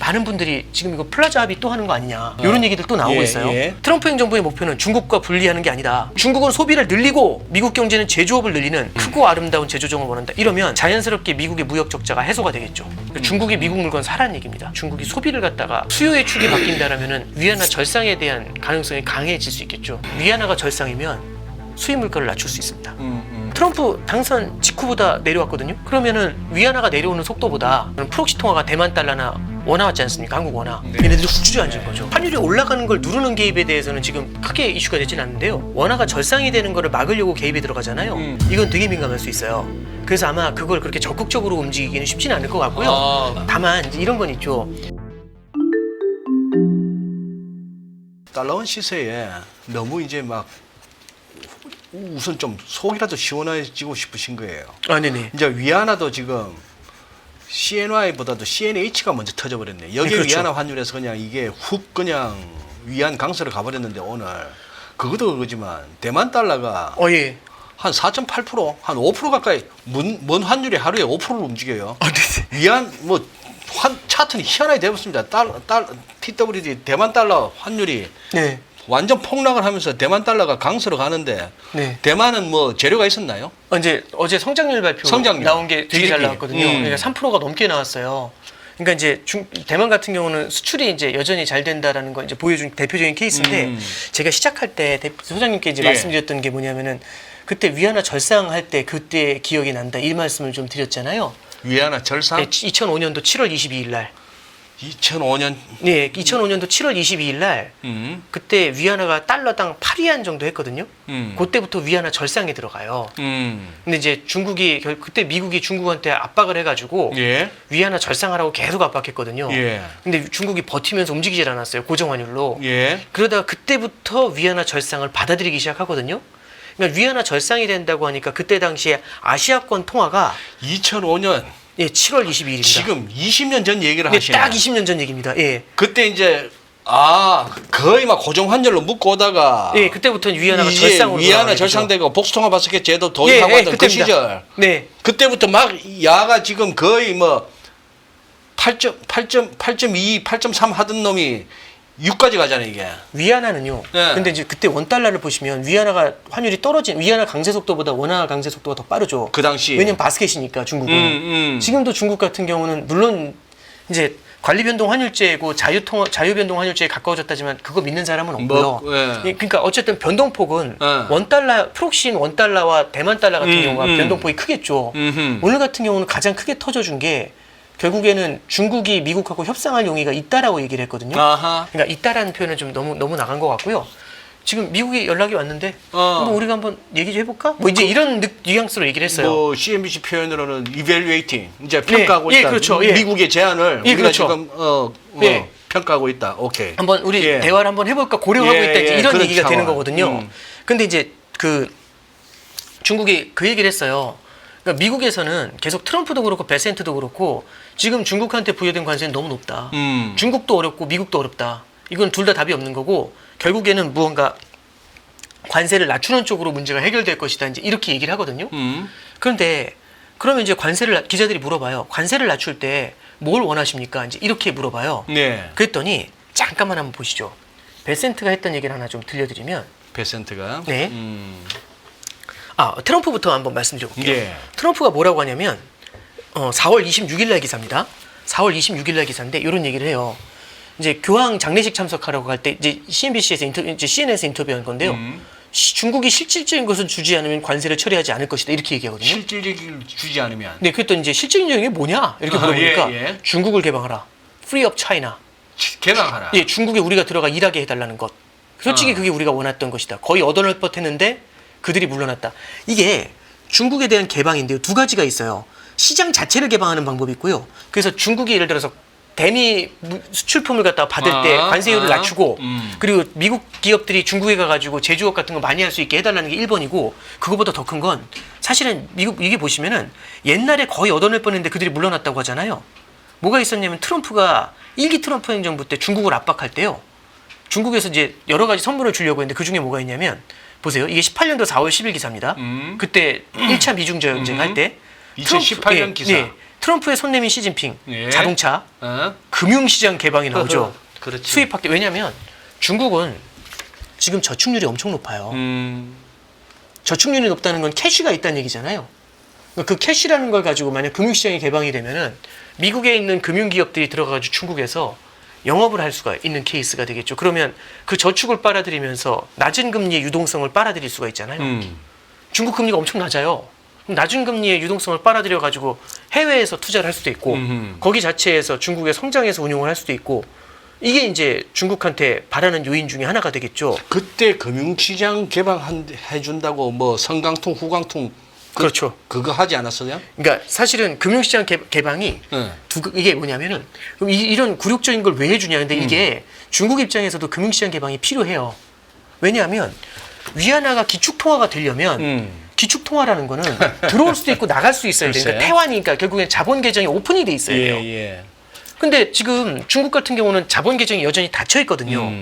많은 분들이 지금 이거 플라자 합의 또 하는 거 아니냐 이런 얘기들 또 나오고 있어요. 트럼프 행정부의 목표는 중국과 분리하는 게 아니다. 중국은 소비를 늘리고 미국 경제는 제조업을 늘리는 크고 아름다운 제조정을 원한다. 이러면 자연스럽게 미국의 무역 적자가 해소가 되겠죠. 중국이 미국 물건 사라는 얘기입니다. 중국이 소비를 갖다가 수요의 축이 바뀐다라면은 위안화 절상에 대한 가능성이 강해질 수 있겠죠. 위안화가 절상이면 수입 물가를 낮출 수 있습니다. 트럼프 당선 직후보다 내려왔거든요. 그러면은 위안화가 내려오는 속도보다 프록시 통화가 대만 달러나 원화 왔지 않습니까? 한국 원화. 얘네들이 훅 주저앉은 거죠. 환율이 올라가는 걸 누르는 개입에 대해서는 지금 크게 이슈가 되진 않는데요. 원화가 절상이 되는 거를 막으려고 개입이 들어가잖아요. 이건 되게 민감할 수 있어요. 그래서 아마 그걸 그렇게 적극적으로 움직이기는 쉽지는 않을 것 같고요. 다만 이제 이런 건 있죠. 달러원 시세에 너무 이제 막 우선 좀 속이라도 시원해지고 싶으신 거예요. 아, 네네. 이제 위안화도 지금 CNY보다도 CNH가 먼저 터져버렸네. 여기 네, 그렇죠. 위안화 환율에서 그냥 이게 훅 그냥 위안 강세로 가버렸는데 오늘 그것도 그거지만 대만 달러가 예. 한 4.8%, 한 5% 가까이 먼 환율이 하루에 5%를 움직여요. 아, 네네. 위안 뭐 차트는 희한하게 되었습니다. TWD 대만 달러 환율이 네. 완전 폭락을 하면서 대만 달러가 강세로 가는데 네. 대만은 뭐 재료가 있었나요? 이제 어제 성장률 발표 나온 게 되게 잘 나왔거든요. 그러니까 3%가 넘게 나왔어요. 그러니까 이제 대만 같은 경우는 수출이 이제 여전히 잘 된다라는 거 이제 보여준 대표적인 케이스인데 제가 시작할 때 소장님께 이제 말씀드렸던 게 뭐냐면은 그때 위안화 절상할 때 그때 기억이 난다 이 말씀을 좀 드렸잖아요. 위안화 절상? 네, 2005년도 7월 22일 날. 2005년? 네, 2005년도 7월 22일 날 그때 위안화가 달러당 8위안 정도 했거든요. 그때부터 위안화 절상에 들어가요. 근데 이제 중국이 그때 미국이 중국한테 압박을 해가지고 위안화 절상하라고 계속 압박했거든요. 근데 중국이 버티면서 움직이질 않았어요. 고정환율로. 그러다가 그때부터 위안화 절상을 받아들이기 시작하거든요. 그러니까 위안화 절상이 된다고 하니까 그때 당시에 아시아권 통화가 2005년 7월 22일입니다. 지금 20년 전 얘기를 하시네. 딱 20년 전 얘기입니다. 그때 이제 거의 막 고정 환율로 묶고 오다가 그때부터는 위안화가 절상으로 위안화 절상되고 복수통화 바스켓 제도 도입하고 하던 그 시절. 그때부터 막 야가 지금 거의 뭐 8.2, 8.3 하던 놈이 6까지 가잖아요, 이게. 위안화는요. 근데 이제 그때 원달러를 보시면 위안화가 환율이 떨어진 위안화 강세 속도보다 원화 강세 속도가 더 빠르죠. 그 당시. 왜냐면 바스켓이니까 중국은. 지금도 중국 같은 경우는 물론 이제 관리변동 환율제고 자유변동 환율제에 가까워졌다지만 그거 믿는 사람은 없고요. 그러니까 어쨌든 변동폭은 원달러 프록시인 원달러와 대만 달러 같은 경우가 변동폭이 크겠죠. 오늘 같은 경우는 가장 크게 터져준 게 결국에는 중국이 미국하고 협상할 용의가 있다라고 얘기를 했거든요. 그러니까 있다라는 표현은 좀 너무 나간 것 같고요. 지금 미국이 연락이 왔는데 한번 우리가 한번 얘기 좀 해볼까? 뭐 이제 이런 뉘앙스로 얘기를 했어요. 뭐 CNBC 표현으로는 evaluating 이제 평가하고 있다. 그렇죠. 미국의 제안을 우리가 그렇죠. 지금 평가하고 있다. 오케이. 한번 우리 대화를 한번 해볼까 고려하고 있다. 이제 이런 얘기가 상황. 되는 거거든요. 근데 이제 그 중국이 그 얘기를 했어요. 그러니까 미국에서는 계속 트럼프도 그렇고 베센트도 그렇고 지금 중국한테 부여된 관세는 너무 높다. 중국도 어렵고 미국도 어렵다. 이건 둘 다 답이 없는 거고 결국에는 무언가 관세를 낮추는 쪽으로 문제가 해결될 것이다. 이제 이렇게 얘기를 하거든요. 그런데 그러면 이제 기자들이 물어봐요. 관세를 낮출 때 뭘 원하십니까? 이제 이렇게 물어봐요. 그랬더니 잠깐만 한번 보시죠. 베센트가 했던 얘기를 하나 좀 들려드리면 베센트가 트럼프부터 한번 말씀드려볼게요. 트럼프가 뭐라고 하냐면 4월 26일 날 기사입니다. 4월 26일 날 기사인데 이런 얘기를 해요. 이제 교황 장례식 참석하라고 갈 때 이제 CNBC에서 CNN에서 인터뷰한 건데요. 중국이 실질적인 것을 주지 않으면 관세를 처리하지 않을 것이다 이렇게 얘기하거든요. 실질적인 주지 않으면. 네, 그랬더니 이제 실질적인 게 뭐냐 이렇게 물어보니까 중국을 개방하라. Free up China. 개방하라. 중국에 우리가 들어가 일하게 해달라는 것. 솔직히 그게 우리가 원했던 것이다. 거의 얻어낼 뻔했는데 그들이 물러났다. 이게 중국에 대한 개방인데요. 두 가지가 있어요. 시장 자체를 개방하는 방법이 있고요. 그래서 중국이 예를 들어서 대미 수출품을 갖다가 받을 때 관세율을 낮추고 그리고 미국 기업들이 중국에 가가지고 제조업 같은 거 많이 할 수 있게 해달라는 게 1번이고 그거보다 더 큰 건 사실은 미국 이게 보시면은 옛날에 거의 얻어낼 뻔했는데 그들이 물러났다고 하잖아요. 뭐가 있었냐면 트럼프가 1기 트럼프 행정부 때 중국을 압박할 때요. 중국에서 이제 여러 가지 선물을 주려고 했는데 그 중에 뭐가 있냐면 보세요. 이게 18년도 4월 10일 기사입니다. 그때 1차 미중 전쟁 할 때 2018년 기사. 트럼프의 손 내민 시진핑, 예. 자동차, 금융시장 개방이 나오죠. 그렇지. 수입 확대. 왜냐하면 중국은 지금 저축률이 엄청 높아요. 저축률이 높다는 건 캐시가 있다는 얘기잖아요. 그 캐시라는 걸 가지고 만약 금융시장이 개방이 되면은 미국에 있는 금융기업들이 들어가가지고 중국에서 영업을 할 수가 있는 케이스가 되겠죠. 그러면 그 저축을 빨아들이면서 낮은 금리의 유동성을 빨아들일 수가 있잖아요. 중국 금리가 엄청 낮아요. 그럼 낮은 금리의 유동성을 빨아들여가지고 해외에서 투자를 할 수도 있고 거기 자체에서 중국의 성장해서 운용을 할 수도 있고 이게 이제 중국한테 바라는 요인 중에 하나가 되겠죠. 그때 금융시장 개방해준다고 뭐 성강통, 후강통 그렇죠. 그거 하지 않았어요? 그러니까 사실은 금융시장 개방이 이게 뭐냐면은 그럼 이런 굴욕적인 걸 왜 해주냐. 근데 이게 중국 입장에서도 금융시장 개방이 필요해요. 왜냐하면 위안화가 기축통화가 되려면 기축통화라는 거는 들어올 수도 있고 나갈 수 있어야 돼요. 그러니까 태환이니까 결국엔 자본 계정이 오픈이 돼 있어야 돼요. 예. 근데 지금 중국 같은 경우는 자본 계정이 여전히 닫혀 있거든요.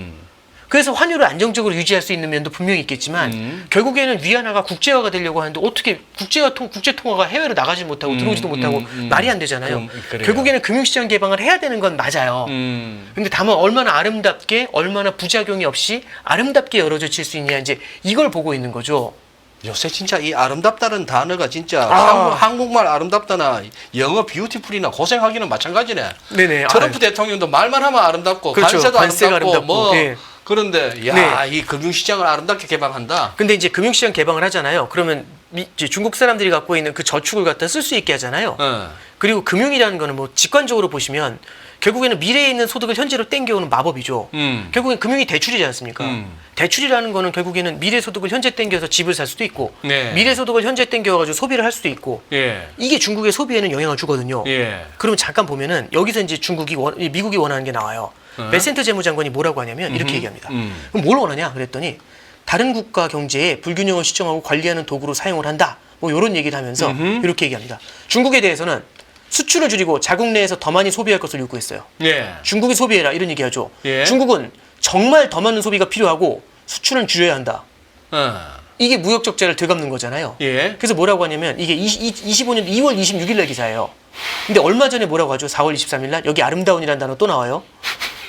그래서 환율을 안정적으로 유지할 수 있는 면도 분명히 있겠지만 결국에는 위안화가 국제화가 되려고 하는데 어떻게 국제 통화가 해외로 나가지 못하고 들어오지도 못하고 말이 안 되잖아요. 결국에는 금융시장 개방을 해야 되는 건 맞아요. 근데 다만 얼마나 아름답게 얼마나 부작용이 없이 아름답게 열어젖힐 수 있냐 이제 이걸 보고 있는 거죠. 요새 진짜 이 아름답다는 단어가 진짜 한국말 아름답다나 영어 뷰티풀이나 고생하기는 마찬가지네. 네네. 트럼프 대통령도 말만 하면 아름답고 그렇죠. 관세도 관세가 아름답고 뭐 네. 그런데 이 금융시장을 아름답게 개방한다. 근데 이제 금융시장 개방을 하잖아요. 그러면 이제 중국 사람들이 갖고 있는 그 저축을 갖다 쓸 수 있게 하잖아요. 그리고 금융이라는 거는 뭐 직관적으로 보시면 결국에는 미래에 있는 소득을 현재로 땡겨오는 마법이죠. 결국엔 금융이 대출이지 않습니까? 대출이라는 거는 결국에는 미래 소득을 현재 땡겨서 집을 살 수도 있고 미래 소득을 현재 땡겨가지고 소비를 할 수도 있고 이게 중국의 소비에는 영향을 주거든요. 그러면 잠깐 보면은 여기서 이제 미국이 원하는 게 나와요. 베센트 재무장관이 뭐라고 하냐면 이렇게 얘기합니다. 그럼 뭘 원하냐 그랬더니 다른 국가 경제에 불균형을 시정하고 관리하는 도구로 사용을 한다. 뭐 이런 얘기를 하면서 이렇게 얘기합니다. 중국에 대해서는 수출을 줄이고 자국 내에서 더 많이 소비할 것을 요구했어요. 중국이 소비해라 이런 얘기하죠. 중국은 정말 더 많은 소비가 필요하고 수출은 줄여야 한다. 이게 무역 적자를 되갚는 거잖아요. 그래서 뭐라고 하냐면 이게 25년 2월 26일 날 기사예요. 근데 얼마 전에 뭐라고 하죠? 4월 23일 날 여기 아름다운이라는 단어 또 나와요.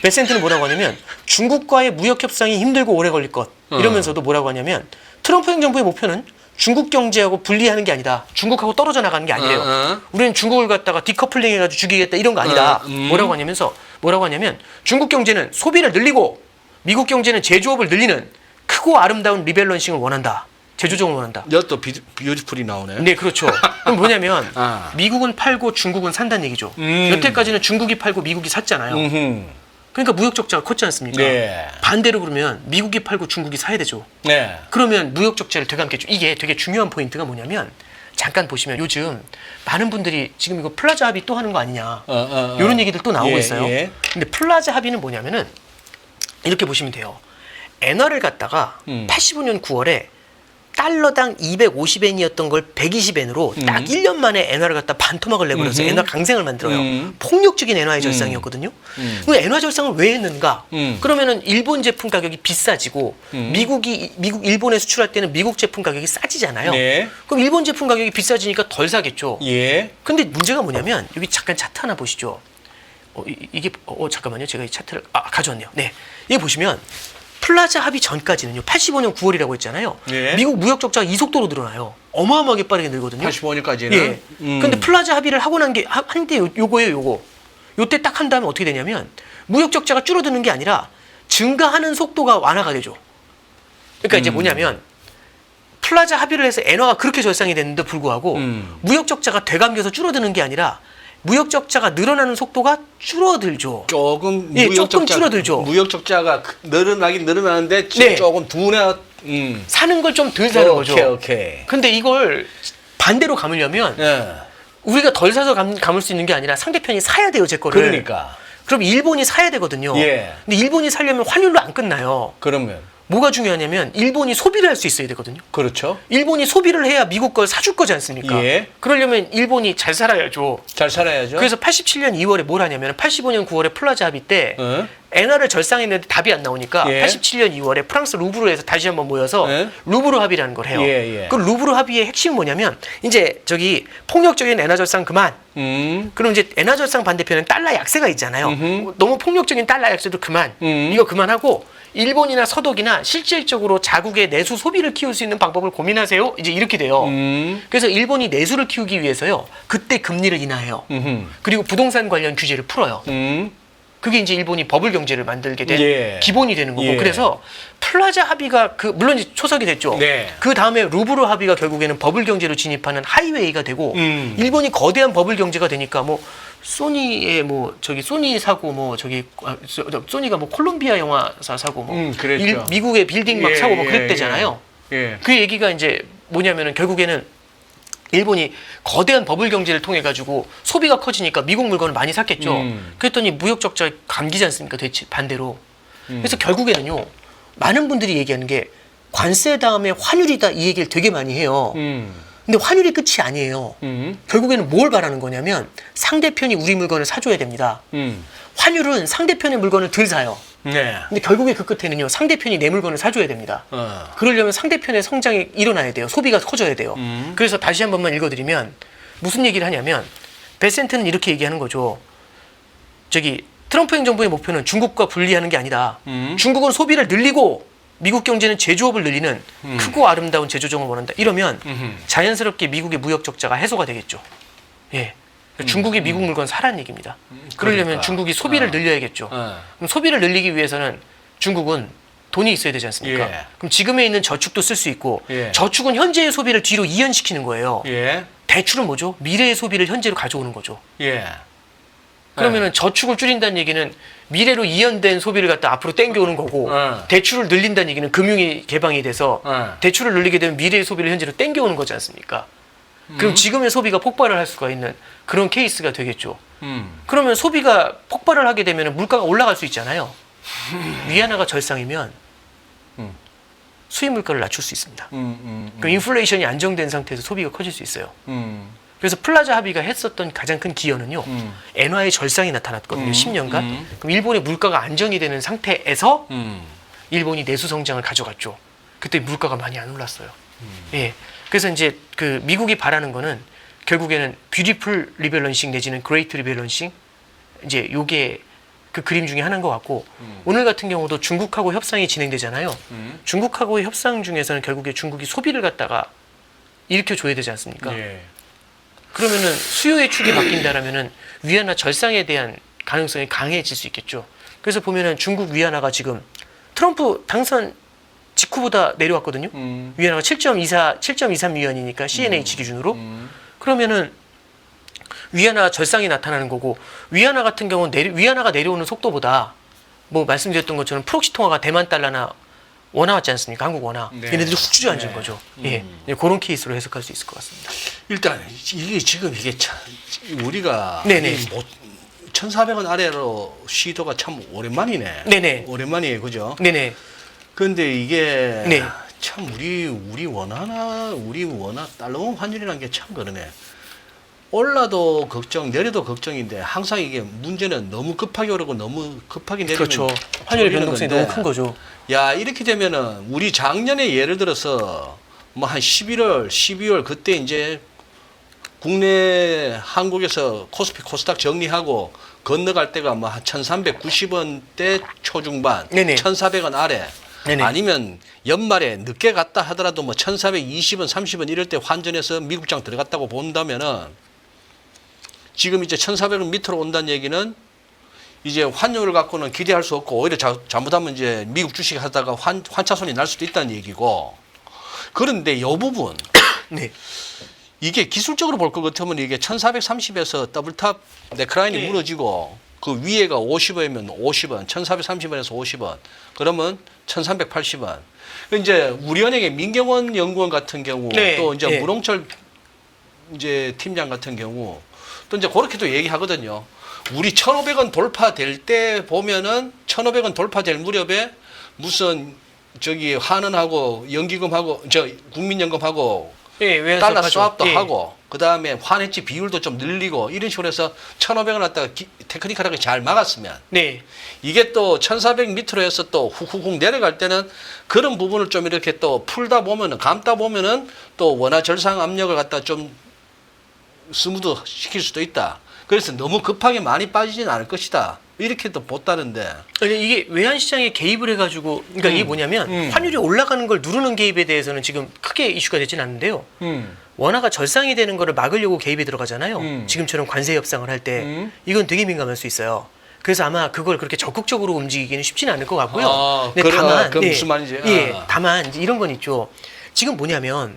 베센트는 뭐라고 하냐면 중국과의 무역 협상이 힘들고 오래 걸릴 것 이러면서도 뭐라고 하냐면 트럼프 행정부의 목표는 중국 경제하고 분리하는 게 아니다. 중국하고 떨어져 나가는 게 아니래요. 우리는 중국을 갖다가 디커플링 해가지고 죽이겠다 이런 거 아니다. 뭐라고 하냐면 중국 경제는 소비를 늘리고 미국 경제는 제조업을 늘리는 크고 아름다운 리밸런싱을 원한다. 제조정을 원한다. 여또 뷰티풀이 나오네. 네, 그렇죠. 그럼 뭐냐면 미국은 팔고 중국은 산다는 얘기죠. 여태까지는 중국이 팔고 미국이 샀잖아요. 그러니까 무역 적자가 컸지 않습니까? 반대로 그러면 미국이 팔고 중국이 사야 되죠. 그러면 무역 적자를 되감겠죠. 이게 되게 중요한 포인트가 뭐냐면 잠깐 보시면 요즘 많은 분들이 지금 이거 플라자 합의 또 하는 거 아니냐 이런 얘기들 또 나오고 있어요. 근데 플라자 합의는 뭐냐면은 이렇게 보시면 돼요. 엔화를 갖다가 85년 9월에 달러당 250엔이었던 걸 120엔으로 딱 1년 만에 엔화를 갖다 반토막을 내버려서 엔화 강생을 만들어요. 폭력적인 엔화의 절상이었거든요. 그 엔화 절상을 왜 했는가? 그러면은 일본 제품 가격이 비싸지고 일본에 수출할 때는 미국 제품 가격이 싸지잖아요. 그럼 일본 제품 가격이 비싸지니까 덜 사겠죠. 근데 문제가 뭐냐면 여기 잠깐 차트 하나 보시죠. 이게 잠깐만요. 제가 이 차트를 가져왔네요. 네, 이게 보시면. 플라자 합의 전까지는요. 85년 9월이라고 했잖아요. 미국 무역 적자가 이 속도로 늘어나요. 어마어마하게 빠르게 늘거든요. 85년까지는. 근데 플라자 합의를 하고 난 게 한때 요거예요. 요때 딱 한 다음에 어떻게 되냐면 무역 적자가 줄어드는 게 아니라 증가하는 속도가 완화가 되죠. 그러니까 이제 뭐냐면 플라자 합의를 해서 엔화가 그렇게 절상이 됐는데 불구하고 무역 적자가 되감겨서 줄어드는 게 아니라 무역 적자가 늘어나는 속도가 줄어들죠. 조금 조금 줄어들죠. 무역 적자가 늘어나긴 늘어나는데 조금 둔해. 사는 걸 좀 덜 사는 거죠. 오케이. 근데 이걸 반대로 감으려면 우리가 덜 사서 감을 수 있는 게 아니라 상대편이 사야 돼요, 제 거를. 그러니까. 그럼 일본이 사야 되거든요. 근데 일본이 사려면 환율로 안 끝나요. 그러면 뭐가 중요하냐면 일본이 소비를 할 수 있어야 되거든요. 그렇죠. 일본이 소비를 해야 미국 걸 사줄 거지 않습니까? 그러려면 일본이 잘 살아야죠. 잘 살아야죠. 그래서 87년 2월에 뭘 하냐면 85년 9월에 플라자 합의 때 엔화를 절상했는데 답이 안 나오니까 예. 87년 2월에 프랑스 루브르에서 다시 한번 모여서 예. 루브르 합의라는 걸 해요. 예, 예. 그 루브르 합의의 핵심은 뭐냐면 이제 저기 폭력적인 엔화 절상 그만. 그럼 이제 엔화 절상 반대편은 달러 약세가 있잖아요. 너무 폭력적인 달러 약세도 그만. 이거 그만하고 일본이나 서독이나 실질적으로 자국의 내수 소비를 키울 수 있는 방법을 고민하세요. 이제 이렇게 돼요. 그래서 일본이 내수를 키우기 위해서요. 그때 금리를 인하해요. 그리고 부동산 관련 규제를 풀어요. 그게 이제 일본이 버블 경제를 만들게 된 예. 기본이 되는 거고. 예. 그래서 플라자 합의가 물론 이제 초석이 됐죠. 네. 그 다음에 루브르 합의가 결국에는 버블 경제로 진입하는 하이웨이가 되고 일본이 거대한 버블 경제가 되니까 뭐 소니의 뭐 저기 소니 사고 뭐 저기 소니가 뭐 콜롬비아 영화사 사고 뭐 그랬죠. 미국의 빌딩 막 예, 사고 뭐 예, 그랬대잖아요. 예. 그 얘기가 이제 뭐냐면은 결국에는 일본이 거대한 버블 경제를 통해 가지고 소비가 커지니까 미국 물건을 많이 샀겠죠. 그랬더니 무역 적자 감기지 않습니까? 대체 반대로. 그래서 결국에는요. 많은 분들이 얘기하는 게 관세 다음에 환율이다 이 얘기를 되게 많이 해요. 근데 환율이 끝이 아니에요. 결국에는 뭘 바라는 거냐면 상대편이 우리 물건을 사줘야 됩니다. 환율은 상대편의 물건을 덜 사요. 네. 근데 결국에 그 끝에는요. 상대편이 내 물건을 사줘야 됩니다. 그러려면 상대편의 성장이 일어나야 돼요. 소비가 커져야 돼요. 그래서 다시 한 번만 읽어드리면 무슨 얘기를 하냐면 베센트는 이렇게 얘기하는 거죠. 저기 트럼프 행정부의 목표는 중국과 분리하는 게 아니다. 중국은 소비를 늘리고 미국 경제는 제조업을 늘리는 크고 아름다운 제조정을 원한다. 이러면 자연스럽게 미국의 무역 적자가 해소가 되겠죠. 예. 중국이 미국 물건 사라는 얘기입니다. 그러려면 그러니까. 중국이 소비를 늘려야겠죠. 그럼 소비를 늘리기 위해서는 중국은 돈이 있어야 되지 않습니까? 예. 그럼 지금에 있는 저축도 쓸 수 있고 예. 저축은 현재의 소비를 뒤로 이연시키는 거예요. 예. 대출은 뭐죠? 미래의 소비를 현재로 가져오는 거죠. 예. 그러면은 저축을 줄인다는 얘기는 미래로 이연된 소비를 갖다 앞으로 땡겨오는 거고 대출을 늘린다는 얘기는 금융이 개방이 돼서 대출을 늘리게 되면 미래의 소비를 현재로 땡겨오는 거지 않습니까? 그럼 지금의 소비가 폭발을 할 수가 있는 그런 케이스가 되겠죠. 그러면 소비가 폭발을 하게 되면 물가가 올라갈 수 있잖아요. 위안화가 절상이면 수입 물가를 낮출 수 있습니다. 그럼 인플레이션이 안정된 상태에서 소비가 커질 수 있어요. 그래서 플라자 합의가 했었던 가장 큰 기여는요. 엔화의 절상이 나타났거든요. 10년간. 그럼 일본의 물가가 안정이 되는 상태에서 일본이 내수 성장을 가져갔죠. 그때 물가가 많이 안 올랐어요. 예. 그래서 이제 그 미국이 바라는 거는 결국에는 뷰티풀 리밸런싱 내지는 그레이트 리밸런싱 이제 요게 그 그림 중에 하나인 것 같고 오늘 같은 경우도 중국하고 협상이 진행되잖아요. 중국하고의 협상 중에서는 결국에 중국이 소비를 갖다가 일으켜 줘야 되지 않습니까? 예. 그러면은 수요의 축이 바뀐다라면은 위안화 절상에 대한 가능성이 강해질 수 있겠죠. 그래서 보면은 중국 위안화가 지금 트럼프 당선 직후보다 내려왔거든요. 위안화가 7.23 위안이니까 CNH 기준으로. 그러면은 위안화 절상이 나타나는 거고 위안화 같은 경우는 위안화가 내려오는 속도보다 뭐 말씀드렸던 것처럼 프록시 통화가 대만 달러나 원화 왔지 않습니까? 한국 원화. 네. 얘네들이 훅 주저앉은 거죠. 예. 그런 케이스로 해석할 수 있을 것 같습니다. 일단 이게 지금 이게 참 우리가 네네. 1,400원 아래로 시도가 참 오랜만이네. 네네. 오랜만이에요, 그죠? 네네. 그런데 이게 네. 참 우리 원화 달러 환율이라는 게 참 그러네. 올라도 걱정, 내려도 걱정인데 항상 이게 문제는 너무 급하게 오르고 너무 급하게 내리면 그렇죠. 환율의 졸리는 변동성이 건데, 너무 큰 거죠. 야, 이렇게 되면은 우리 작년에 예를 들어서 뭐 한 11월, 12월 그때 이제 국내 한국에서 코스피 코스닥 정리하고 건너갈 때가 뭐 한 1,390원대 초중반, 네네. 1,400원 아래. 네네. 아니면 연말에 늦게 갔다 하더라도 뭐 1,420원, 30원 이럴 때 환전해서 미국장 들어갔다고 본다면은 지금 이제 1,400원 밑으로 온다는 얘기는 이제 환율을 갖고는 기대할 수 없고 오히려 잘못하면 이제 미국 주식 하다가 환차손이 날 수도 있다는 얘기고. 그런데 이 부분 네. 이게 기술적으로 볼 것 같으면 이게 1,430에서 더블탑 네크라인이 네. 무너지고 그 위에가 50원이면 50원, 1,430원에서 50원. 그러면 1,380원. 이제 우리은행의 민경원 연구원 같은 경우 네. 또 이제 네. 문홍철 이제 팀장 같은 경우 또 이제 그렇게도 얘기하거든요. 우리 1,500원 돌파될 때 보면은 1,500원 돌파될 무렵에 무슨 저기 한은하고 연기금하고 저 국민연금하고 예, 외환 달러 수합하죠. 수합도 예. 하고 그다음에 환해지 비율도 좀 늘리고 이런 식으로 해서 1,500원 갖다가 테크니컬하게 잘 막았으면 네. 이게 또 1,400 밑으로 해서 또 훅훅훅 내려갈 때는 그런 부분을 좀 이렇게 또 풀다 보면은 감다 보면은 또 원화 절상 압력을 갖다 좀 스무드 시킬 수도 있다. 그래서 너무 급하게 많이 빠지지는 않을 것이다. 이렇게 또 봤다는데. 이게 외환 시장에 개입을 해가지고, 그러니까 이게 뭐냐면 환율이 올라가는 걸 누르는 개입에 대해서는 지금 크게 이슈가 되진 않는데요. 원화가 절상이 되는 거를 막으려고 개입이 들어가잖아요. 지금처럼 관세 협상을 할 때 이건 되게 민감할 수 있어요. 그래서 아마 그걸 그렇게 적극적으로 움직이기는 쉽지는 않을 것 같고요. 아, 근데 다만, 그 무슨 말인지. 예, 다만 이제 이런 건 있죠. 지금 뭐냐면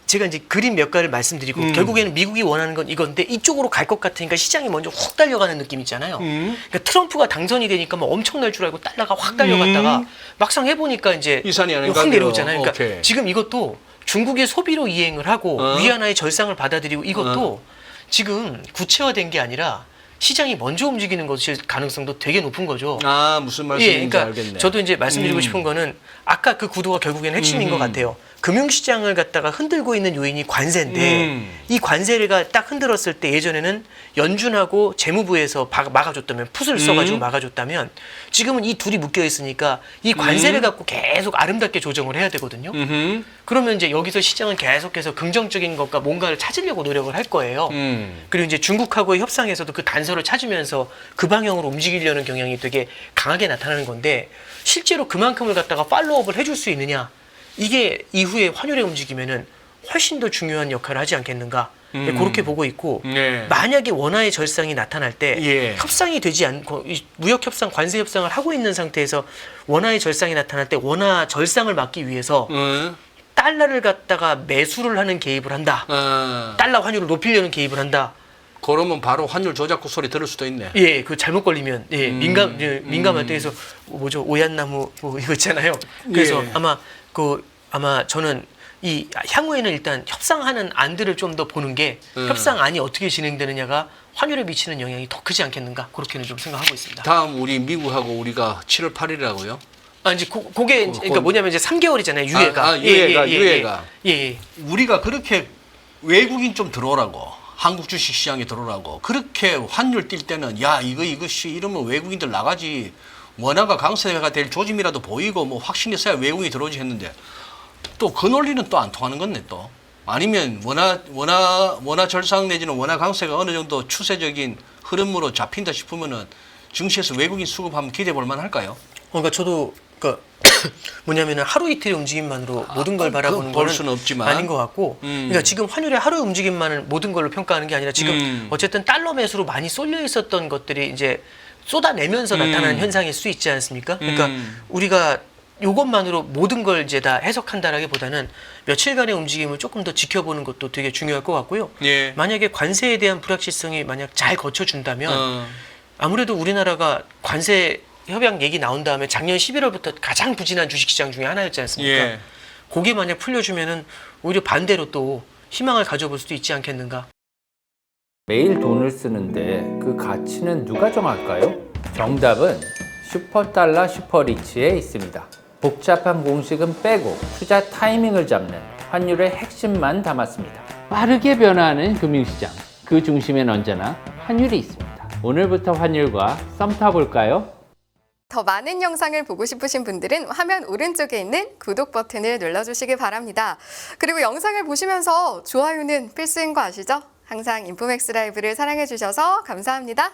제가 이제 그림 몇 가지를 말씀드리고 결국에는 미국이 원하는 건 이건데 이쪽으로 갈 것 같으니까 시장이 먼저 훅 달려가는 느낌 있잖아요. 그러니까 트럼프가 당선이 되니까 뭐 엄청날 줄 알고 달러가 확 달려갔다가 막상 해보니까 이제 이산이 아닌가? 확 내려오잖아요. 그러니까 오케이. 지금 이것도 중국의 소비로 이행을 하고 위안화의 절상을 받아들이고 이것도 지금 구체화된 게 아니라 시장이 먼저 움직이는 것일 가능성도 되게 높은 거죠. 아, 무슨 말씀인지 그러니까 알겠네. 저도 이제 말씀드리고 싶은 거는 아까 그 구도가 결국에는 핵심인 것 같아요. 금융시장을 갖다가 흔들고 있는 요인이 관세인데 이 관세가 딱 흔들었을 때 예전에는 연준하고 재무부에서 막아줬다면 풋을 써가지고 막아줬다면 지금은 이 둘이 묶여 있으니까 이 관세를 갖고 계속 아름답게 조정을 해야 되거든요. 그러면 이제 여기서 시장은 계속해서 긍정적인 것과 뭔가를 찾으려고 노력을 할 거예요. 그리고 이제 중국하고의 협상에서도 그 단서를 찾으면서 그 방향으로 움직이려는 경향이 되게 강하게 나타나는 건데 실제로 그만큼을 갖다가 팔로우업을 해줄 수 있느냐? 이게 이후에 환율의 움직임에는 훨씬 더 중요한 역할을 하지 않겠는가 그렇게 보고 있고 네. 만약에 원화의 절상이 나타날 때 예. 협상이 되지 않고 무역 협상, 관세 협상을 하고 있는 상태에서 원화의 절상이 나타날 때 원화 절상을 막기 위해서 달러를 갖다가 매수를 하는 개입을 한다. 달러 환율을 높이려는 개입을 한다. 그러면 바로 환율 조작국 소리 들을 수도 있네. 예, 그 잘못 걸리면 예, 민감할 때에서 뭐죠 오얏나무 뭐 이거 있잖아요. 그래서 예. 아마 저는 이 향후에는 일단 협상하는 안들을 좀 더 보는 게 협상안이 어떻게 진행되느냐가 환율에 미치는 영향이 더 크지 않겠는가 그렇게는 좀 생각하고 있습니다. 다음 우리 미국하고 우리가 7월 8일이라고요? 아 이제 그게 그러니까 뭐냐면 이제 3개월이잖아요 유예가. 유예가. 예. 우리가 그렇게 외국인 좀 들어오라고 한국 주식 시장에 들어오라고 그렇게 환율 뛸 때는 야 이것이 이러면 외국인들 나가지 원화가 강세가 될 조짐이라도 보이고 뭐 확신이 있어야 외국인이 들어오지 했는데 또 그 논리는 또 안 통하는 건데 또 아니면 원화 절상 내지는 원화 강세가 어느 정도 추세적인 흐름으로 잡힌다 싶으면은 증시에서 외국인 수급하면 기대해 볼 만할까요? 그러니까 저도 그러니까 뭐냐면은 하루 이틀의 움직임만으로 모든 걸 바라보는 볼 거는 수는 없지만. 아닌 것 같고 그러니까 지금 환율의 하루 움직임만을 모든 걸로 평가하는 게 아니라 지금 어쨌든 달러 매수로 많이 쏠려 있었던 것들이 이제 쏟아내면서 나타나는 현상일 수 있지 않습니까? 그러니까 우리가 이것만으로 모든 걸 이제 다 해석한다라기보다는 며칠간의 움직임을 조금 더 지켜보는 것도 되게 중요할 것 같고요. 예. 만약에 관세에 대한 불확실성이 만약 잘 거쳐준다면 아무래도 우리나라가 관세 협약 얘기 나온 다음에 작년 11월부터 가장 부진한 주식시장 중에 하나였지 않습니까? 예. 그게 만약 풀려주면은 오히려 반대로 또 희망을 가져볼 수도 있지 않겠는가? 매일 돈을 쓰는데 그 가치는 누가 정할까요? 정답은 슈퍼달러 슈퍼리치에 있습니다. 복잡한 공식은 빼고 투자 타이밍을 잡는 환율의 핵심만 담았습니다. 빠르게 변화하는 금융시장, 그 중심엔 언제나 환율이 있습니다. 오늘부터 환율과 썸 타볼까요? 더 많은 영상을 보고 싶으신 분들은 화면 오른쪽에 있는 구독 버튼을 눌러주시기 바랍니다. 그리고 영상을 보시면서 좋아요는 필수인 거 아시죠? 항상 인포맥스 라이브를 사랑해주셔서 감사합니다.